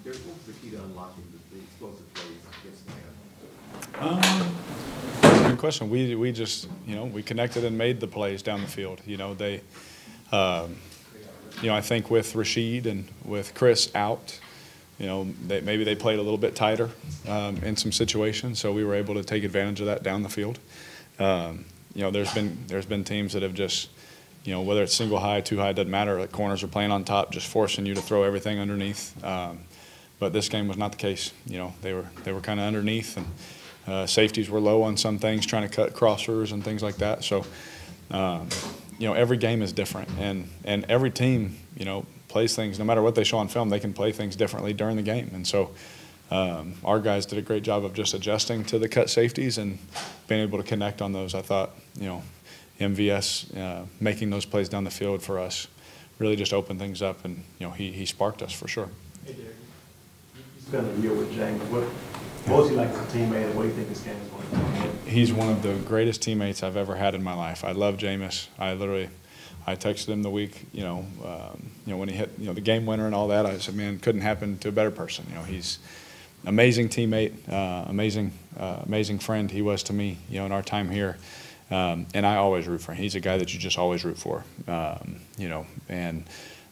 Derek, what was the key to unlocking the explosive plays against the That's a good question. We just, we connected and made the plays down the field. They, I think with Rashid and with Chris out, maybe they played a little bit tighter in some situations, so we were able to take advantage of that down the field. There's been teams that have just, whether it's single high, two high, doesn't matter. Like corners are playing on top, just forcing you to throw everything underneath. But this game was not the case. They were kind of underneath, and safeties were low on some things, trying to cut crossers and things like that. So, every game is different, and every team, plays things. No matter what they show on film, they can play things differently during the game. And so, our guys did a great job of just adjusting to the cut safeties and being able to connect on those. I thought, MVS making those plays down the field for us really just opened things up, and he sparked us for sure. Hey, Derek, you spent a year with James. What was he like as a teammate, and what do you think this game is going to be? He's one of the greatest teammates I've ever had in my life. I love Jameis. I texted him the week, when he hit, the game winner and all that. I said, man, couldn't happen to a better person. He's amazing teammate, amazing friend he was to me, in our time here. And I always root for him. He's a guy that you just always root for, and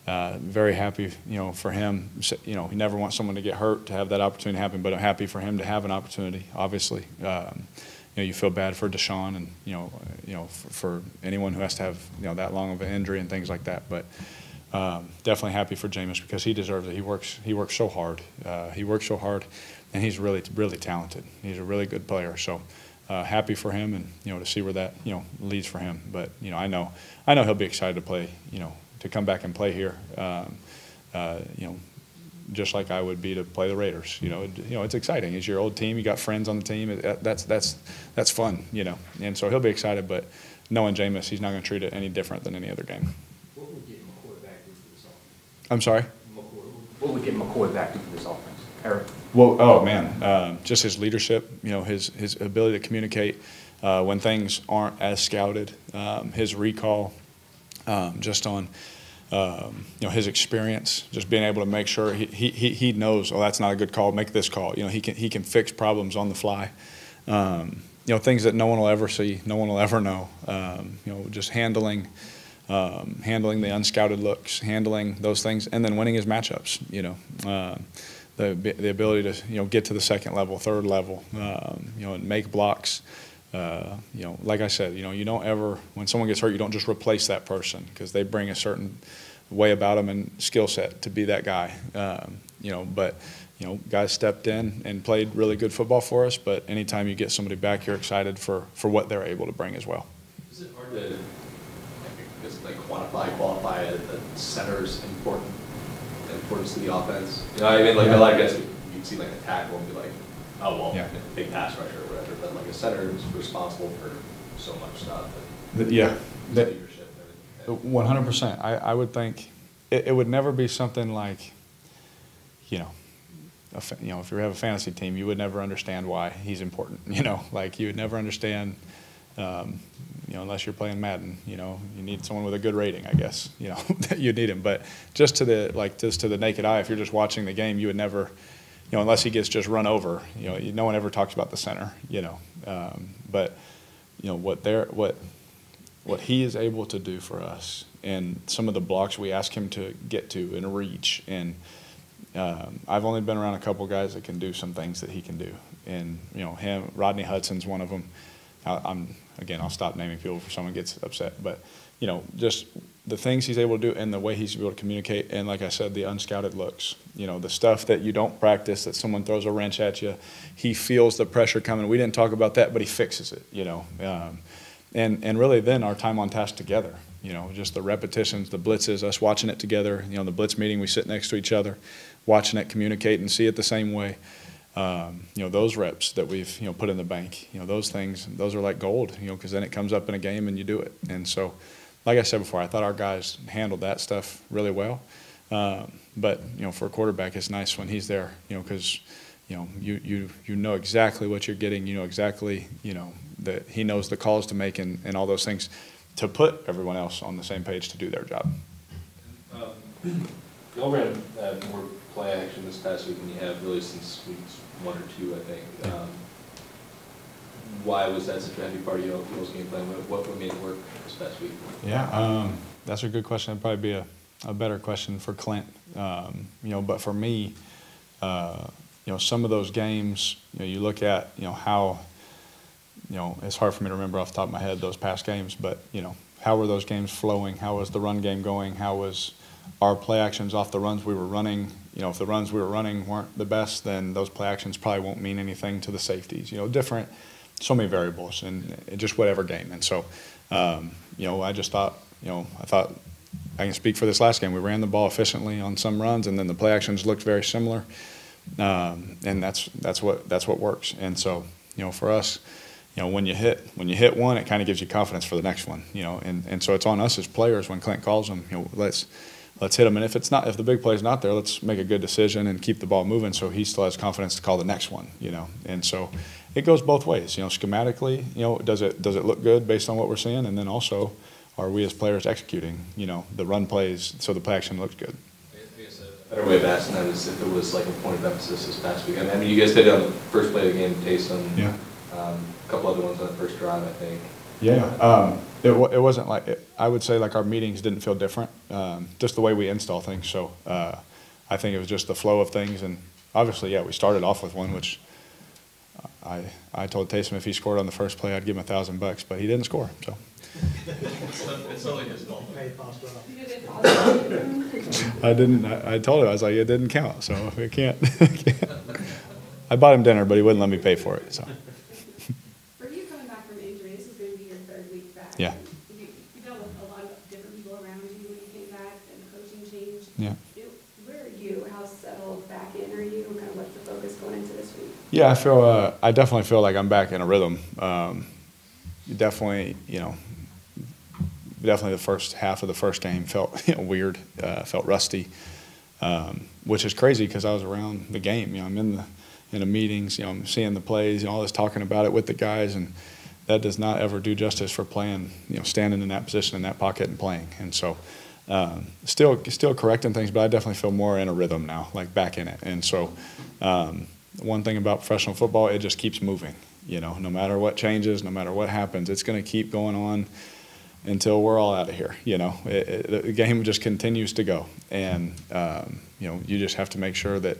very happy, for him. He never wants someone to get hurt to have that opportunity happen, but I'm happy for him to have an opportunity, obviously. You feel bad for Deshaun and, for anyone who has to have, that long of an injury and things like that. But definitely happy for Jameis because he deserves it. He works so hard. He works so hard, and he's really, really talented. He's a really good player. So happy for him, and to see where that leads for him. But I know he'll be excited to play. To come back and play here. Just like I would be to play the Raiders. It's exciting. It's your old team. You got friends on the team. That's fun. And so he'll be excited. But knowing Jameis, he's not going to treat it any different than any other game. What would get McCoy back into this offense? I'm sorry. What would get McCoy back into this offense, Eric? Well, oh man, just his leadership. His ability to communicate when things aren't as scouted. His recall, just on. His experience, just being able to make sure he knows, oh, that's not a good call, make this call. He can fix problems on the fly. Things that no one will ever see, no one will ever know. Just handling the unscouted looks, handling those things, and then winning his matchups. The ability to get to the second level, third level, and make blocks. Like I said, you don't ever, when someone gets hurt, you don't just replace that person because they bring a certain way about them and skill set to be that guy. But guys stepped in and played really good football for us. But anytime you get somebody back, you're excited for what they're able to bring as well. Is it hard to qualify the center's importance to the offense? I mean, like a lot of guys, you'd see like a tackle and be like, oh, well, yeah, big pass rusher or whatever, but like a center is responsible for so much stuff. Yeah. Leadership and everything. 100%. I would think it would never be something like, if you have a fantasy team, you would never understand why he's important. Like you would never understand, unless you're playing Madden. You need someone with a good rating, I guess. You need him. But just to the naked eye, if you're just watching the game, you would never. Unless he gets just run over, no one ever talks about the center, but what he is able to do for us and some of the blocks we ask him to get to and reach, and I've only been around a couple guys that can do some things that he can do, and him, Rodney Hudson's one of them. I'll stop naming people if someone gets upset, but just the things he's able to do and the way he's able to communicate, and like I said, the unscouted looks, the stuff that you don't practice, that someone throws a wrench at you, he feels the pressure coming. We didn't talk about that, but he fixes it, and really then our time on task together, just the repetitions, the blitzes, us watching it together, the blitz meeting, we sit next to each other, watching it, communicate and see it the same way. Those reps that we've, put in the bank, those things, those are like gold, because then it comes up in a game and you do it. And so, like I said before, I thought our guys handled that stuff really well. But, for a quarterback, it's nice when he's there, because, you know exactly what you're getting. You know exactly, that he knows the calls to make and all those things to put everyone else on the same page to do their job. Y'all ran more play action this past week, and you have really since weeks 1 or 2, I think. Why was that such a heavy part of y'all's game plan? What made it work this past week? Yeah, that's a good question. It'd probably be a better question for Clint. But for me, some of those games, you look at, how, it's hard for me to remember off the top of my head those past games, but, how were those games flowing? How was the run game going? How was our play actions off the runs we were running? If the runs we were running weren't the best, then those play actions probably won't mean anything to the safeties. Different, so many variables in just whatever game. And so, I just thought, I thought I can speak for this last game. We ran the ball efficiently on some runs, and then the play actions looked very similar. And that's what works. And so, for us, when you hit one, it kind of gives you confidence for the next one. And so it's on us as players when Clint calls them. Let's hit them. And if the big play's not there, let's make a good decision and keep the ball moving so he still has confidence to call the next one. And so it goes both ways. Schematically, does it look good based on what we're seeing, and then also, are we as players executing, the run plays so the play action looks good? I guess a better way of asking that is if it was like a point of emphasis this past week. I mean, you guys did it on the first play of the game, Taysom. Yeah. A couple other ones on the first drive, I think. Yeah. It wasn't like, I would say like our meetings didn't feel different, just the way we install things. So I think it was just the flow of things. And obviously, yeah, we started off with one, which I told Taysom if he scored on the first play, I'd give him $1,000, but he didn't score. So. It's only his fault. I didn't. I told him, I was like, it didn't count, so it can't. I bought him dinner, but he wouldn't let me pay for it. So. For you coming back from injury, this is going to be your 3rd week back. Yeah. You dealt with a lot of different people around you when you came back, and the coaching changed. Yeah. Where are you? How settled back in are you? Kind of what's the focus going into this week? Yeah, I definitely feel like I'm back in a rhythm. Definitely, definitely the first half of the first game felt weird, felt rusty, which is crazy because I was around the game. I'm in the meetings, I'm seeing the plays, all this talking about it with the guys, and that does not ever do justice for playing, standing in that position in that pocket and playing. And so, still correcting things, but I definitely feel more in a rhythm now, like back in it. And so, one thing about professional football, it just keeps moving. No matter what changes, no matter what happens, it's going to keep going on until we're all out of here. The game just continues to go, and you just have to make sure that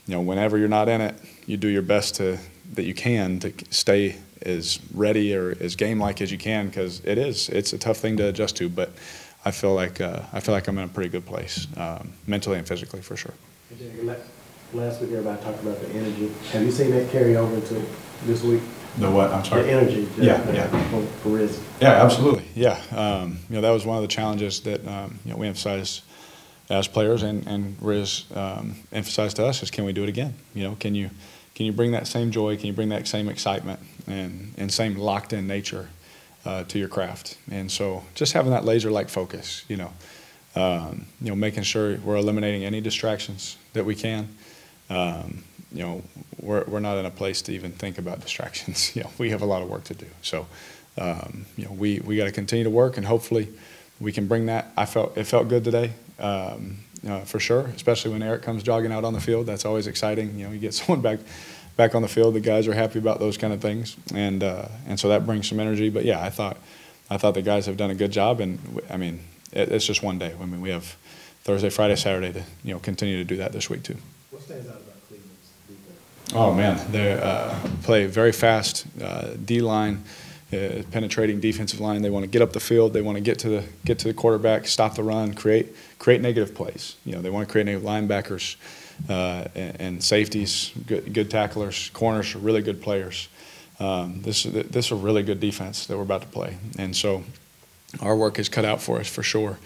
whenever you're not in it, you do your best that you can to stay as ready or as game-like as you can, because it's a tough thing to adjust to. But I feel like I'm in a pretty good place, mentally and physically, for sure. Last week, everybody talked about the energy. Have you seen that carry over into this week? The what? I'm sorry. The energy. For Riz. Yeah, absolutely. Yeah, that was one of the challenges that we emphasized as players, and Riz emphasized to us is, can we do it again? Can you bring that same joy? Can you bring that same excitement and same locked in nature to your craft? And so just having that laser-like focus, making sure we're eliminating any distractions that we can. We're not in a place to even think about distractions. We have a lot of work to do. So, we got to continue to work, and hopefully we can bring that. It felt good today, for sure, especially when Eric comes jogging out on the field. That's always exciting. You get someone back on the field. The guys are happy about those kind of things, and so that brings some energy. But yeah, I thought the guys have done a good job, and I mean, it's just one day. I mean, we have Thursday, Friday, Saturday to continue to do that this week too. What stands out about Cleveland's defense? Oh man, they play very fast D-line, penetrating defensive line. They want to get up the field. They want to get to the quarterback, stop the run, create negative plays. They want to create negative linebackers and safeties, good tacklers, corners are really good players. This is a really good defense that we're about to play, and so our work is cut out for us for sure.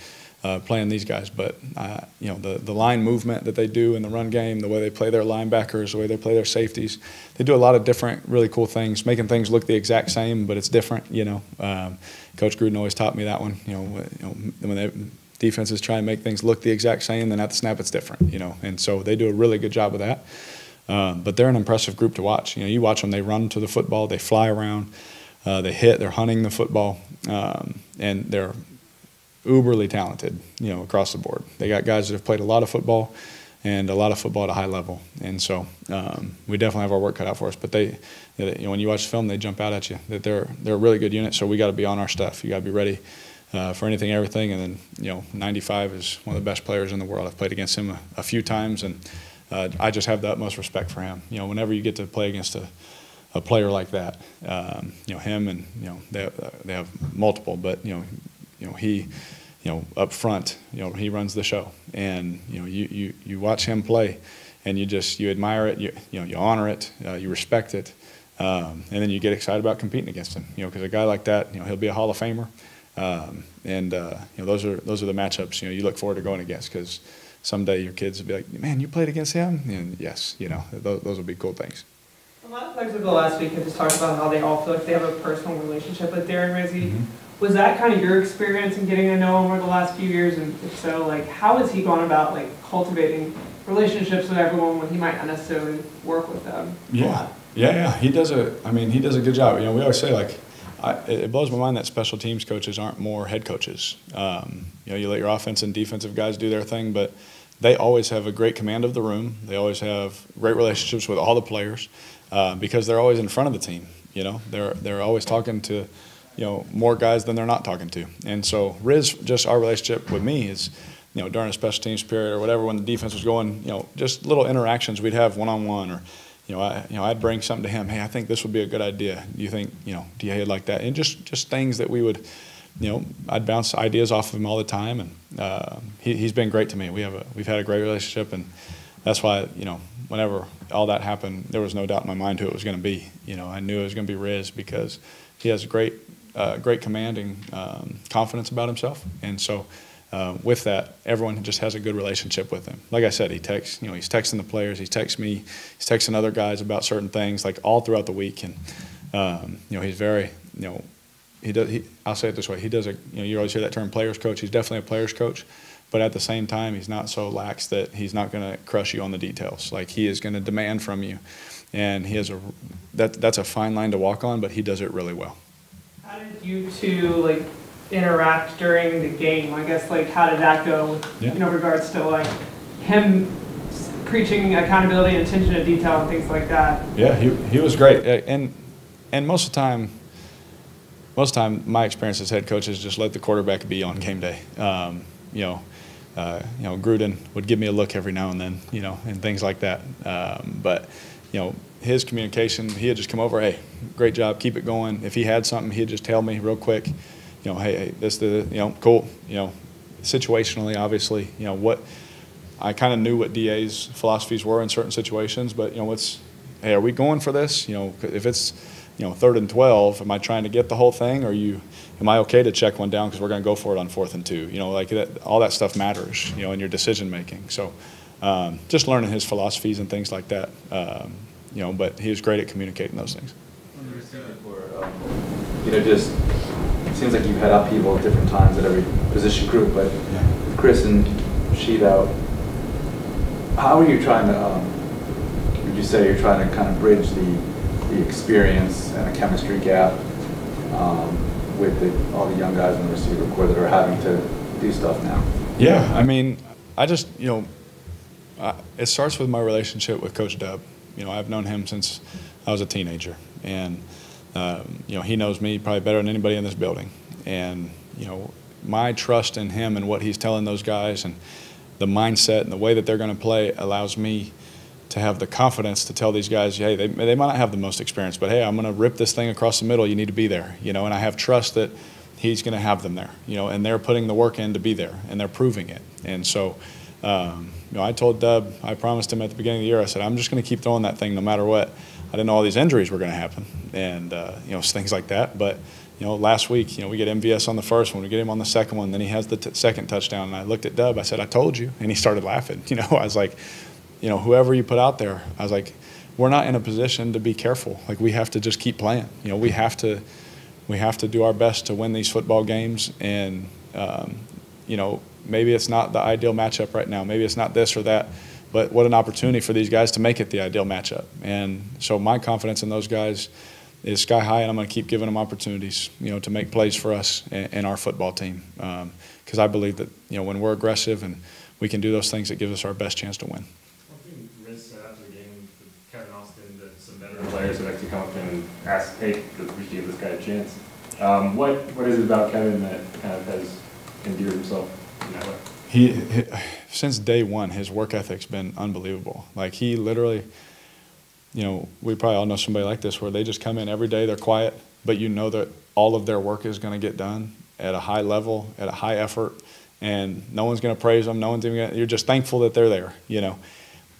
Playing these guys, but the line movement that they do in the run game, the way they play their linebackers, the way they play their safeties, they do a lot of different really cool things, making things look the exact same, but it's different. Coach Gruden always taught me that one. When defenses try and make things look the exact same, then at the snap it's different. And so they do a really good job of that. But they're an impressive group to watch. You watch them; they run to the football, they fly around, they hit, they're hunting the football, and they're uberly talented, across the board. They got guys that have played a lot of football, and a lot of football at a high level. And so we definitely have our work cut out for us. But when you watch the film, they jump out at you. That they're a really good unit. So we got to be on our stuff. You got to be ready for anything, everything. And then 95 is one of the best players in the world. I've played against him a few times, and I just have the utmost respect for him. Whenever you get to play against a player like that, him and they have multiple, but he. Up front, he runs the show, and you watch him play, and you admire it, you honor it, you respect it, and then you get excited about competing against him, because a guy like that, he'll be a Hall of Famer, and those are the matchups you look forward to going against, because someday your kids will be like, man, you played against him, and yes, those will be cool things. A lot of players over the last week have just talked about how they all feel like they have a personal relationship with Darren Rizzi. Mm-hmm. Was that kind of your experience in getting to know him over the last few years? And if so, how has he gone about cultivating relationships with everyone when he might not necessarily work with them? Yeah. He does a good job. We always say it blows my mind that special teams coaches aren't more head coaches. You let your offense and defensive guys do their thing, but they always have a great command of the room. They always have great relationships with all the players because they're always in front of the team. They're always talking to more guys than they're not talking to. And so just our relationship with me is, during a special teams period or whatever, when the defense was going, just little interactions we'd have one-on-one, or, I'd bring something to him. Hey, I think this would be a good idea. Do you think, DA would like that? And just things that we would, I'd bounce ideas off of him all the time. And he's been great to me. We've had a great relationship, and that's why, whenever all that happened, there was no doubt in my mind who it was going to be. I knew it was going to be Riz because he has great command and confidence about himself, and so with that, everyone just has a good relationship with him. Like I said, he texts, he's texting the players, he texts me, he's texting other guys about certain things, all throughout the week, and he's very, I'll say it this way, he does you always hear that term, players coach. He's definitely a players coach, but at the same time, he's not so lax that he's not going to crush you on the details. He is going to demand from you, and he has that's a fine line to walk on, but he does it really well. How did you two interact during the game? I guess how did that go? Regards to him preaching accountability and attention to detail and things like that. Yeah, he was great, and most of the time, my experience as head coach is just let the quarterback be on game day. Gruden would give me a look every now and then, and things like that. But his communication, he'd just come over, hey, great job, keep it going. If he had something, he'd just tell me real quick, hey, this, cool. Situationally, obviously, what I kind of knew what DA's philosophies were in certain situations, but hey, are we going for this? If it's 3rd and 12, am I trying to get the whole thing, or am I okay to check one down because we're going to go for it on 4th and 2? All that stuff matters, in your decision making. So just learning his philosophies and things like that. But he was great at communicating those things. On the receiving corps, just it seems like you've had upheaval at different times at every position group, but with Chris and Sheed out, how are you trying to, would you say you're trying to kind of bridge the experience and the chemistry gap with all the young guys in the receiver corps that are having to do stuff now? Yeah, I just, it starts with my relationship with Coach Dub. I've known him since I was a teenager, and he knows me probably better than anybody in this building. And my trust in him and what he's telling those guys, and the mindset and the way that they're going to play, allows me to have the confidence to tell these guys, hey, they might not have the most experience, but hey, I'm going to rip this thing across the middle. You need to be there, and I have trust that he's going to have them there, and they're putting the work in to be there, and they're proving it. And so. I told Dub, I promised him at the beginning of the year, I said, I'm just going to keep throwing that thing no matter what. I didn't know all these injuries were going to happen, and things like that. But last week, we get MVS on the first one, we get him on the second one, then he has the second touchdown, and I looked at Dub, I said, I told you, and he started laughing. I was like, whoever you put out there, I was like, we're not in a position to be careful. We have to just keep playing. We have to do our best to win these football games, and maybe it's not the ideal matchup right now. Maybe it's not this or that, but what an opportunity for these guys to make it the ideal matchup. And so my confidence in those guys is sky high, and I'm going to keep giving them opportunities, to make plays for us and our football team. Because I believe that, when we're aggressive and we can do those things that gives us our best chance to win. One thing Riz said after the game with Kevin Austin, that some veteran players would actually come up and ask, hey, we give this guy a chance. What is it about Kevin that kind of has endeared himself in that way? He since day one, his work ethic's been unbelievable. Like, he literally, you know, we probably all know somebody like this where they just come in every day, they're quiet, but you know that all of their work is going to get done at a high level, at a high effort, and no one's going to praise them, no one's even gonna, you're just thankful that they're there, you know.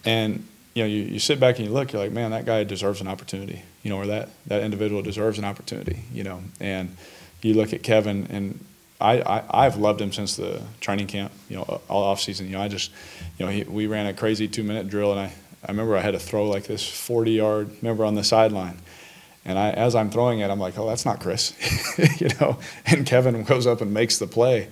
And, you know, you sit back and you look, you're like, man, that guy deserves an opportunity, you know, or that individual deserves an opportunity, you know. And you look at Kevin, and I've loved him since the training camp, you know, all off season. You know, we ran a crazy 2-minute drill, and I remember I had to throw like this 40-yard, remember, on the sideline. And as I'm throwing it, I'm like, oh, that's not Chris, you know. And Kevin goes up and makes the play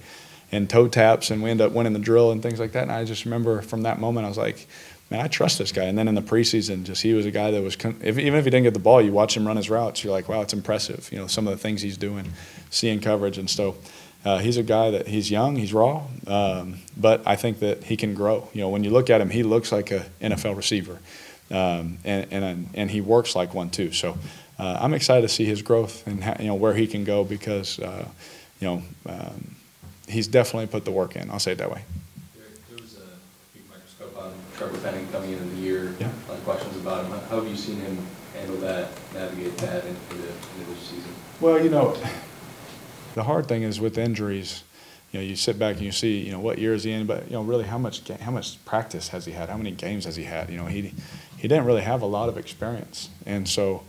and toe taps, and we end up winning the drill and things like that. And I just remember from that moment, I was like, man, I trust this guy. And then in the preseason, just he was a guy that was, even if he didn't get the ball, you watch him run his routes, you're like, wow, it's impressive. You know, some of the things he's doing, seeing coverage. And so he's a guy that he's young, he's raw, but I think that he can grow. You know, when you look at him, he looks like an NFL receiver, and he works like one too. So I'm excited to see his growth and you know, where he can go, because you know, he's definitely put the work in. I'll say it that way. There was a big microscope on Trevor Penning coming into the year. Yeah. A lot of questions about him. How have you seen him handle that, navigate that into this season? Well, you know, the hard thing is with injuries, you know, you sit back and you see, you know, what year is he in, but, you know, really how much practice has he had? How many games has he had? You know, he didn't really have a lot of experience. And so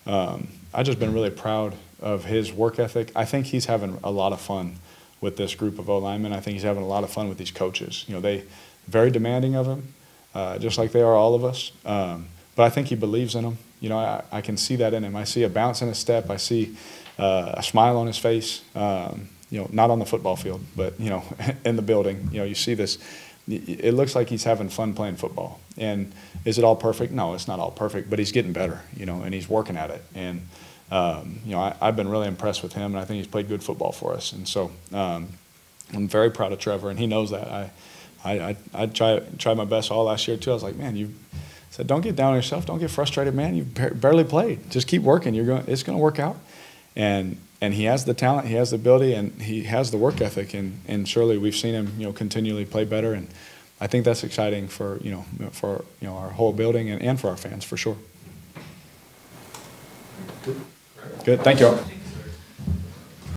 I've just been really proud of his work ethic. I think he's having a lot of fun with this group of O-linemen. I think he's having a lot of fun with these coaches. You know, they very demanding of him, just like they are all of us. But I think he believes in them. You know, I can see that in him. I see a bounce in his step. I see a smile on his face. You know, not on the football field, but, you know, in the building. You know, you see this. It looks like he's having fun playing football. And is it all perfect? No, it's not all perfect, but he's getting better, you know, and he's working at it. And, you know, I've been really impressed with him, and I think he's played good football for us. And so I'm very proud of Trevor, and he knows that. I tried my best all last year, too. I was like, man, you said, don't get down on yourself. Don't get frustrated, man. You barely played. Just keep working. It's going to work out. And he has the talent, he has the ability, and he has the work ethic, and surely we've seen him, you know, continually play better, and I think that's exciting for our whole building and for our fans, for sure. Good. Thank you all.